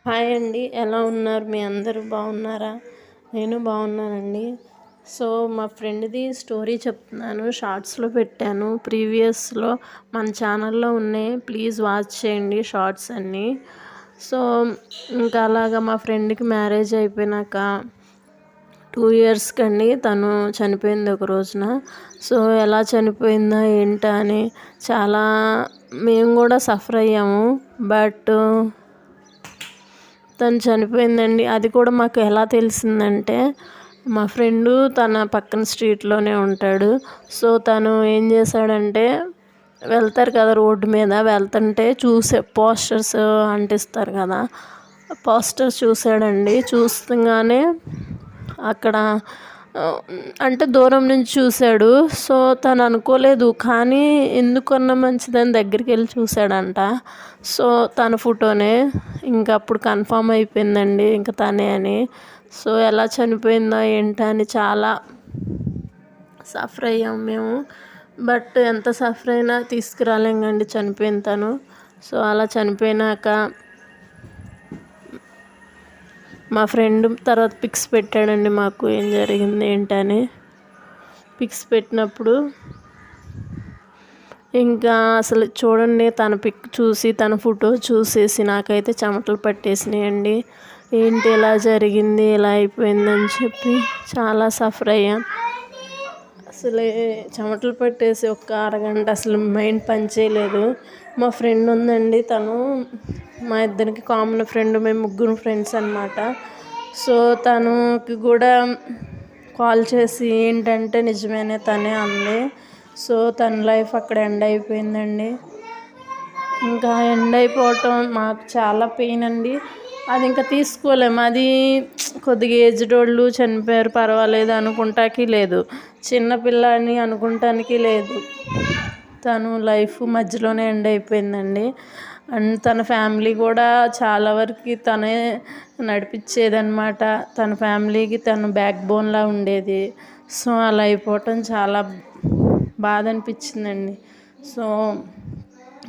Hi అండి, ఎలా ఉన్నారు? మీ అందరూ బాగున్నారా? నేను బాగున్నానండి. సో మా ఫ్రెండ్ది స్టోరీ చెప్తున్నాను, షార్ట్స్లో పెట్టాను. ప్రీవియస్లో మన ఛానల్లో ఉన్నాయి, ప్లీజ్ వాచ్ చేయండి షార్ట్స్ అన్నీ. సో ఇంకా అలాగా మా ఫ్రెండ్కి మ్యారేజ్ అయిపోయినాక 2 ఇయర్స్కి అండి తను చనిపోయింది ఒక రోజున. సో ఎలా చనిపోయిందా ఏంటా అని చాలా మేము కూడా సఫర్ అయ్యాము. బట్ తను చనిపోయిందండి. అది కూడా మాకు ఎలా తెలిసిందంటే, మా ఫ్రెండు తన పక్కన స్ట్రీట్లోనే ఉంటాడు. సో తను ఏం చేశాడంటే, వెళ్తారు కదా రోడ్డు మీద, వెళ్తుంటే పోస్టర్స్ అంటిస్తారు కదా, పోస్టర్స్ చూశాడండి. చూస్తగానే అక్కడ అంటే దూరం నుంచి చూశాడు. సో తను అనుకోలేదు, కానీ ఎందుకన్నా మంచిదని దగ్గరికి వెళ్ళి చూశాడంట. సో తన ఫోటోనే ఇంకా అప్పుడు కన్ఫామ్ అయిపోయిందండి ఇంకా తనే అని. సో ఎలా చనిపోయిందో ఏంటో అని చాలా సఫర్ అయ్యాం మేము. బట్ ఎంత సఫర్ అయినా తీసుకురాలేం కండి చనిపోయిన తను. సో అలా చనిపోయినాక మా ఫ్రెండ్ తర్వాత పిక్స్ పెట్టాడండి మాకు ఏం జరిగింది ఏంటని. పిక్స్ పెట్టినప్పుడు ఇంకా అసలు చూడండి, తన పిక్ చూసి తన ఫోటో చూసేసి నాకైతే చెమటలు పట్టేసినాయండి. ఏంటి ఇలా జరిగింది, ఇలా అయిపోయిందని చెప్పి చాలా సఫర్ అయ్యాం. అసలు చెమటలు పట్టేసి ఒక అరగంట అసలు మైండ్ పనిచేయలేదు. మా ఫ్రెండ్ ఉందండి, తను మా ఇద్దరికి కామన్ ఫ్రెండ్, మేము ముగ్గురు ఫ్రెండ్స్ అనమాట. సో తనకి కూడా కాల్ చేసి ఏంటంటే నిజమేనే తనే అంది. సో తన లైఫ్ అక్కడ ఎండ్ అయిపోయిందండి. ఇంకా ఎండ్ అయిపోవటం మాకు చాలా పెయిన్ అండి. అది ఇంకా తీసుకోలేము. అది కొద్దిగా ఏజ్డ్ వాళ్ళు చనిపోయారు పర్వాలేదు అనుకుంటానికి లేదు, చిన్నపిల్ల అని అనుకుంటానికి లేదు. తను లైఫ్ మధ్యలోనే ఎండ్ అయిపోయిందండి. అండ్ తన ఫ్యామిలీ కూడా చాలా వరకు తనే నడిపించేదన్నమాట. తన ఫ్యామిలీకి తను బ్యాక్ బోన్లా ఉండేది. సో అలా అయిపోవటం చాలా బాధ అనిపించిందండి. సో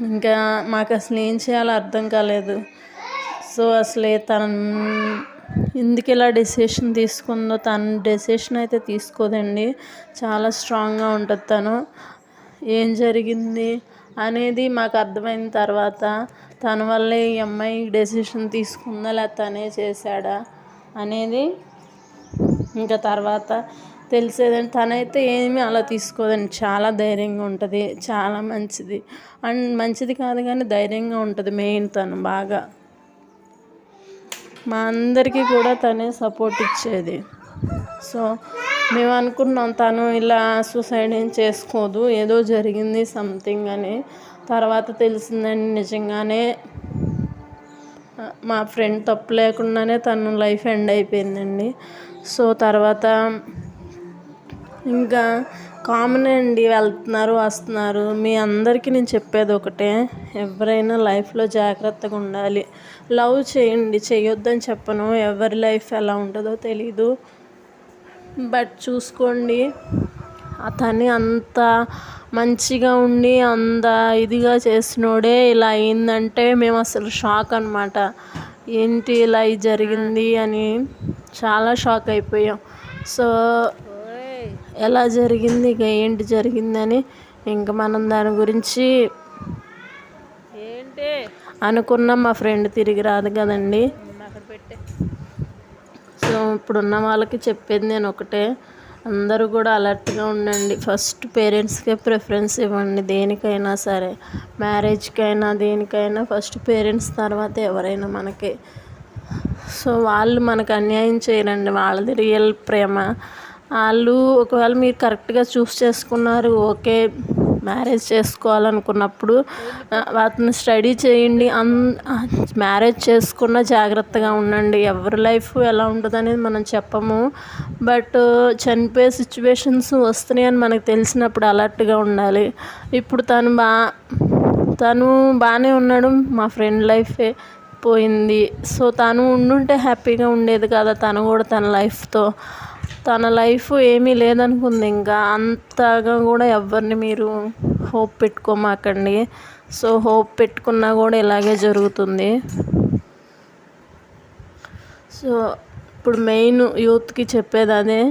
ఇంకా మాకు అసలు ఏం చేయాలో అర్థం కాలేదు. సో అసలే తను ఎందుకు ఇలా డెసిషన్ తీసుకుందో, తన డెసిషన్ అయితే తీసుకోదండి, చాలా స్ట్రాంగ్గా ఉంటుంది తను. ఏం జరిగింది అనేది మాకు అర్థమైన తర్వాత తన వల్లే ఈ అమ్మాయి డెసిషన్ తీసుకుందా లేదా తనే చేశాడా అనేది ఇంకా తర్వాత తెలిసేదండి. తనైతే ఏమీ అలా తీసుకోదండి, చాలా ధైర్యంగా ఉంటుంది, చాలా మంచిది. అండ్ మంచిది కాదు కానీ ధైర్యంగా ఉంటుంది మెయిన్. తను బాగా మా అందరికీ కూడా తనే సపోర్ట్ ఇచ్చేది. సో మేము అనుకున్నాం తను ఇలా సూసైడ్ ఏం చేసుకోదు, ఏదో జరిగింది సంథింగ్ అని. తర్వాత తెలిసిందండి నిజంగానే మా ఫ్రెండ్ తప్పు లేకుండానే తన లైఫ్ ఎండ్ అయిపోయిందండి. సో తర్వాత ఇంకా కామన్ అండి, వెళ్తున్నారు వస్తున్నారు. మీ అందరికీ నేను చెప్పేది ఒకటే, ఎవరైనా లైఫ్లో జాగ్రత్తగా ఉండాలి. లవ్ చేయండి, చేయొద్దని చెప్పను, ఎవరి లైఫ్ ఎలా ఉంటుందో తెలీదు. బట్ చూసుకోండి. అతన్ని అంత మంచిగా ఉండి అంత ఇదిగా చేసినోడే ఇలా అయిందంటే మేము అసలు షాక్ అనమాట. ఏంటి ఇలా జరిగింది అని చాలా షాక్ అయిపోయాం. సో ఎలా జరిగింది, ఇక ఏంటి జరిగిందని ఇంకా మనం దాని గురించి ఏంటి అనుకున్నాం. మా ఫ్రెండ్ తిరిగి రాదు కదండి. సో ఇప్పుడున్న వాళ్ళకి చెప్పేది నేను ఒకటే, అందరూ కూడా అలర్ట్గా ఉండండి. ఫస్ట్ పేరెంట్స్కే ప్రిఫరెన్స్ ఇవ్వండి, దేనికైనా సరే, మ్యారేజ్కైనా దేనికైనా ఫస్ట్ పేరెంట్స్, తర్వాత ఎవరైనా మనకి. సో వాళ్ళు మనకు అన్యాయం చేయరండి, వాళ్ళది రియల్ ప్రేమ. వాళ్ళు ఒకవేళ మీరు కరెక్ట్గా చూస్ చేసుకున్నారు, ఓకే మ్యారేజ్ చేసుకోవాలనుకున్నప్పుడు వాటిని స్టడీ చేయండి. మ్యారేజ్ చేసుకున్న జాగ్రత్తగా ఉండండి. ఎవరి లైఫ్ ఎలా ఉంటుంది అనేది మనం చెప్పము. బట్ చనిపోయే సిచ్యువేషన్స్ వస్తున్నాయని మనకు తెలిసినప్పుడు అలర్ట్గా ఉండాలి. ఇప్పుడు తను బాగానే ఉన్నాడు, మా ఫ్రెండ్ లైఫే పోయింది. సో తను ఉండుంటే హ్యాపీగా ఉండేది కదా, తను కూడా తన లైఫ్తో. తన లైఫ్ ఏమీ లేదనుకుంది, ఇంకా అంతగా కూడా ఎవరిని మీరు హోప్ పెట్టుకోమాకండి. సో హోప్ పెట్టుకున్నా కూడా ఇలాగే జరుగుతుంది. సో ఇప్పుడు మెయిన్ యూత్కి చెప్పేది అదే,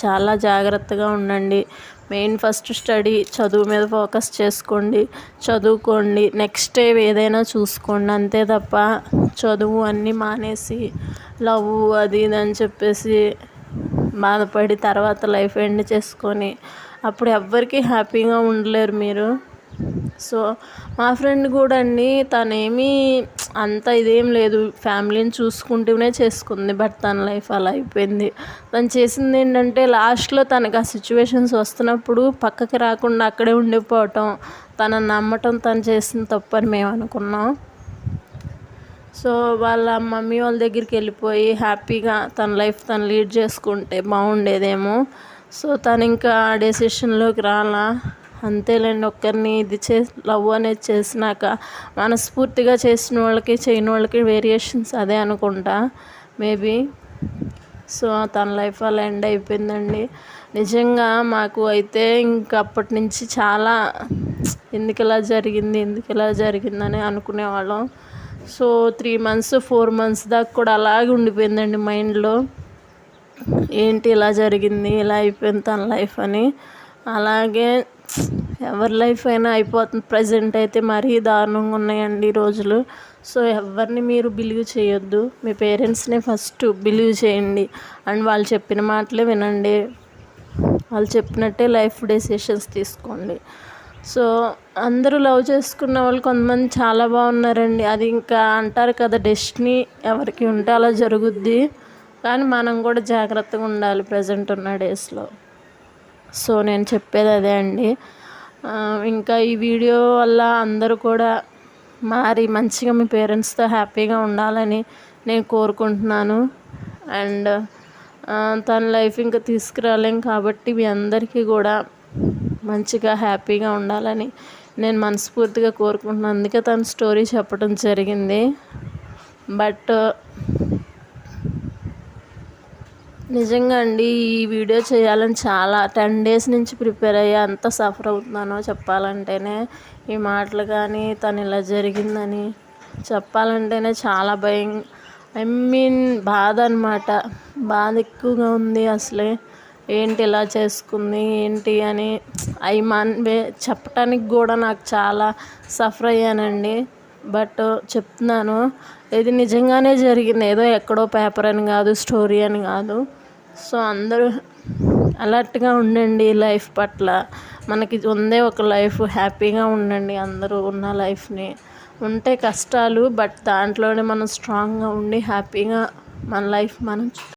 చాలా జాగ్రత్తగా ఉండండి. మెయిన్ ఫస్ట్ స్టడీ, చదువు మీద ఫోకస్ చేసుకోండి, చదువుకోండి, నెక్స్ట్ ఏదైనా చూసుకోండి. అంతే తప్ప చదువు అన్నీ మానేసి లవ్ అది ఇది అని చెప్పేసి బాధపడి తర్వాత లైఫ్ ఎండ్ చేసుకొని అప్పుడు ఎవ్వరికీ హ్యాపీగా ఉండలేరు మీరు. సో మా ఫ్రెండ్ కూడా అండి, తనేమీ అంత ఇదేం లేదు, ఫ్యామిలీని చూసుకుంటూనే చేసుకుంది. బట్ తన లైఫ్ అలా అయిపోయింది. తను చేసింది ఏంటంటే లాస్ట్లో తనకు ఆ సిచ్యువేషన్స్ వస్తున్నప్పుడు పక్కకి రాకుండా అక్కడే ఉండిపోవటం, తనని నమ్మటం తను చేసిన తప్పని మేము అనుకున్నాం. సో వాళ్ళ మమ్మీ వాళ్ళ దగ్గరికి వెళ్ళిపోయి హ్యాపీగా తన లైఫ్ తను లీడ్ చేసుకుంటే బాగుండేదేమో. సో తను ఇంకా ఆ డెసిషన్లోకి రాలా. అంతేలేండి, ఒక్కరిని లవ్ అనేది చేసినాక మనస్ఫూర్తిగా చేసిన వాళ్ళకి చేయని వాళ్ళకి వేరియేషన్స్ అదే అనుకుంటా మేబీ. సో తన లైఫ్ అలా ఎండ్ అయిపోయిందండి. నిజంగా మాకు అయితే ఇంక అప్పటి నుంచి చాలా ఎందుకు ఇలా జరిగిందని అనుకునేవాళ్ళం. సో 3 months 4 months దాకా కూడా అలాగే ఉండిపోయిందండి మైండ్లో, ఏంటి ఇలా జరిగింది, ఇలా అయిపోయింది తన లైఫ్ అని. అలాగే ఎవరి లైఫ్ అయినా అయిపోతుంది. ప్రజెంట్ అయితే మరీ దారుణంగా ఉన్నాయండి రోజులు. సో ఎవరిని మీరు బిలీవ్ చేయొద్దు, మీ పేరెంట్స్నే ఫస్ట్ బిలీవ్ చేయండి అండ్ వాళ్ళు చెప్పిన మాటలే వినండి, వాళ్ళు చెప్పినట్టే లైఫ్ డెసిషన్స్ తీసుకోండి. సో అందరూ లవ్ చేసుకున్న వాళ్ళు కొంతమంది చాలా బాగున్నారండి. అది ఇంకా అంటారు కదా, డెస్టినీ ఎవరికి ఉంటే అలా జరుగుద్ది. కానీ మనం కూడా జాగ్రత్తగా ఉండాలి ప్రజెంట్ ఉన్న డేస్లో. సో నేను చెప్పేది అదే అండి. ఇంకా ఈ వీడియో వల్ల అందరూ కూడా మారి మంచిగా మీ పేరెంట్స్తో హ్యాపీగా ఉండాలని నేను కోరుకుంటున్నాను. అండ్ తన లైఫ్ ఇంకా తీసుకురాలేం కాబట్టి మీ అందరికీ కూడా మంచిగా హ్యాపీగా ఉండాలని నేను మనస్ఫూర్తిగా కోరుకుంటున్నాను. అందుకే తన స్టోరీ చెప్పడం జరిగింది. బట్ నిజంగా అండి, ఈ వీడియో చేయాలని చాలా 10 days నుంచి ప్రిపేర్ అయ్యా. అంత సఫర్ అవుతున్నానో చెప్పాలంటేనే. ఈ మాటలు కానీ తను ఇలా జరిగిందని చెప్పాలంటేనే చాలా బాధ అనమాట. బాధ ఎక్కువగా ఉంది. అసలే ఏంటి ఇలా చేసుకుంది ఏంటి అని చెప్పటానికి కూడా నాకు చాలా సఫర్ అయ్యానండి. బట్ చెప్తున్నాను, ఇది నిజంగానే జరిగింది, ఏదో ఎక్కడో పేపర్ అని కాదు, స్టోరీ అని కాదు. సో అందరూ అలర్ట్గా ఉండండి లైఫ్ పట్ల. మనకి ఉందే ఒక లైఫ్, హ్యాపీగా ఉండండి అందరూ ఉన్న లైఫ్ని. ఉంటే కష్టాలు, బట్ దాంట్లోనే మనం స్ట్రాంగ్గా ఉండి హ్యాపీగా మన లైఫ్ మనం